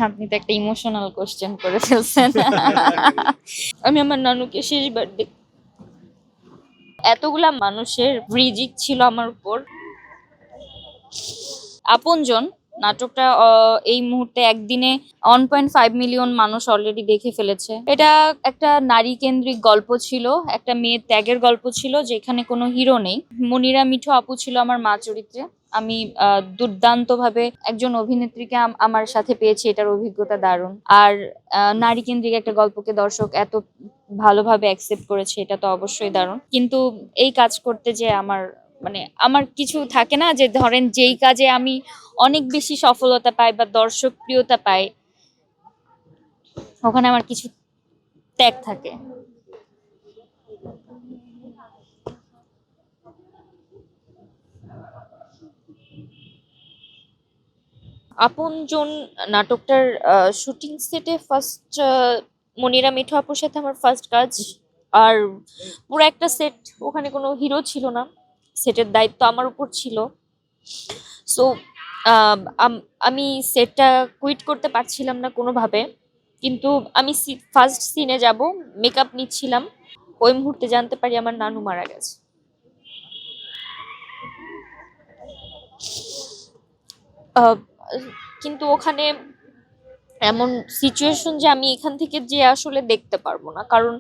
আপনি তো একটা ইমোশনাল কোশ্চেন করে ফেলছেন। আমি আমার নানুকে শেষবার এতগুলা মানুষের রিজিক ছিল আমার উপর। আপনজন নাটকটা এই মুহূর্তে একদিনে 1.5 মিলিয়ন মানুষ অলরেডি দেখে ফেলেছে। এটা একটা নারী কেন্দ্রিক গল্প ছিল, একটা মেয়ের ত্যাগের গল্প ছিল, যেখানে কোনো হিরো নেই। মনিরা মিঠু আপু ছিল আমার মা চরিত্রে। আমি দুর্দান্ত ভাবে একজন অভিনেত্রীকে আমার সাথে পেয়েছি, এটার অভিজ্ঞতা দারুণ। আর নারী কেন্দ্রিক একটা গল্পকে দর্শক এত ভালোভাবে অ্যাকসেপ্ট করেছে, এটা তো অবশ্যই দারুণ। কিন্তু এই কাজ করতে যে আমার কিছু থাকে না, যে ধরেন যেই কাজে আমি অনেক বেশি সফলতা পাই বা দর্শক প্রিয়তা পাই, ওখানে আমার কিছু ত্যাগ থাকে। আপনজন নাটকটার শুটিং সেটে ফার্স্ট মনিরা মিঠু আপুর সাথে আমার ফার্স্ট কাজ। আর পুরো একটা সেট, ওখানে কোনো হিরো ছিল না, সেটের দায়িত্ব আমার উপর ছিল। সো আমি সেটটা কুইট করতে পারছিলাম না কোনোভাবে। কিন্তু আমি ফার্স্ট সিনে যাব, মেকআপ নিচ্ছিলাম, ওই মুহূর্তে জানতে পারি আমার নানু মারা গেছে। আহ, কিন্তু ওখানে এমন সিচুয়েশন যে আমি এখান থেকে যে আসলে দেখতে পারবো না, কারণ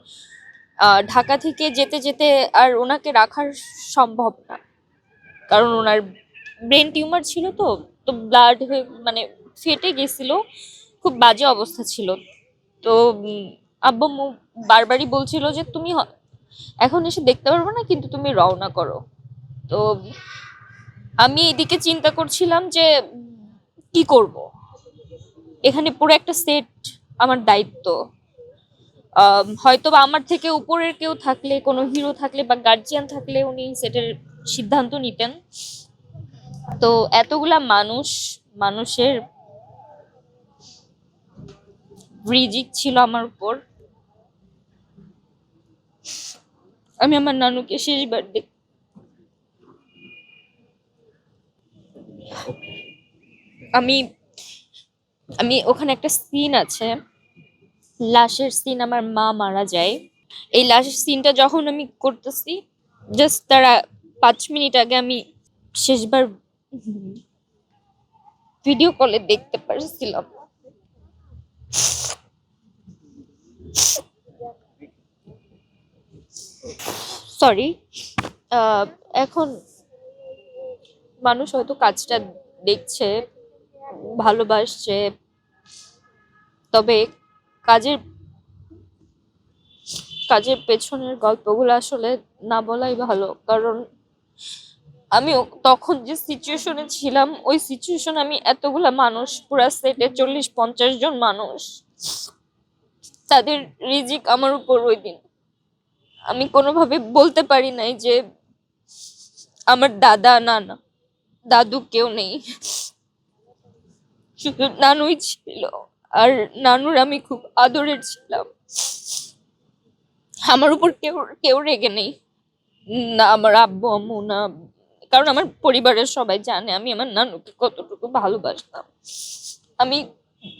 ঢাকা থেকে যেতে যেতে আর ওনাকে রাখার সম্ভব না, কারণ ওনার ব্রেন টিউমার ছিল। তো তো ব্লাড হয়ে ফেটে গেছিল, খুব বাজে অবস্থা ছিল। তো আব্বু আম্মু বারবারই বলছিল যে তুমি এখন এসে দেখতে পারবে না, কিন্তু তুমি রওনা করো। তো আমি এদিকে চিন্তা করছিলাম যে কি করব, এখানে পুরো একটা সেট আমার দায়িত্ব। হয়তো বা আমার থেকে উপরের কেউ থাকলে, কোনো হিরো থাকলে বা গার্জিয়ান থাকলে উনি সেটের সিদ্ধান্ত নিতেন। তো এতগুলা মানুষের রিজিক ছিল আমার উপর। আমি আমার নানুকে শেষবার আমি আমি ওখানে একটা সিন আছে, লাশের সিন, আমার মা মারা যায়। এই লাশের সিনটা যখন আমি করতেছি, জাস্ট তারা 5 মিনিট আগে আমি শেষবার ভিডিও কলে দেখতে পারছিলাম। সরি। এখন মানুষ হয়তো কাজটা দেখছে, ভালোবাসছে, তবে কাজের কাজের পেছনের গল্পগুলো আসলে না বলাই ভালো। কারণ আমি তখন যে সিচুয়েশনে ছিলাম, ওই সিচুয়েশন আমি এতগুলা মানুষ, পুরা সেটে 40-50 জন মানুষ, তাদের রিজিক আমার উপর ওই দিন। আমি কোনোভাবে বলতে পারি নাই যে আমার দাদা নানা দাদু কেউ নেই, শুধু নানুই ছিল। আর নানুর আমি খুব আদরের ছিলাম। আমার উপর কেউ কেউ রেগে নেই, না আমার আব্বু আম্মু, না, কারণ আমার পরিবারের সবাই জানে আমি আমার নানুকে কতটুকু ভালোবাসতাম। আমি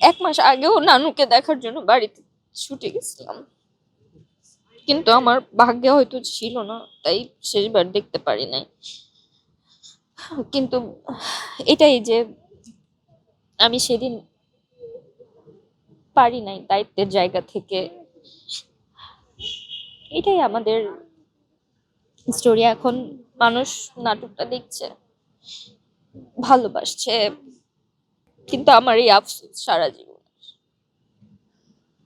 1 মাস আগেও নানুকে দেখার জন্য বাড়িতে ছুটে গেছিলাম, কিন্তু আমার ভাগ্যে হয়তো ছিল না, তাই শেষবার দেখতে পারি নাই। কিন্তু এটাই যে আমি সেদিন পারি নাই দায়িত্বের জায়গা থেকে। এটাই আমাদের স্টোরি। এখন মানুষ নাটকটা দেখছে, ভালোবাসছে, কিন্তু আমার এই আফসোস সারা জীবন।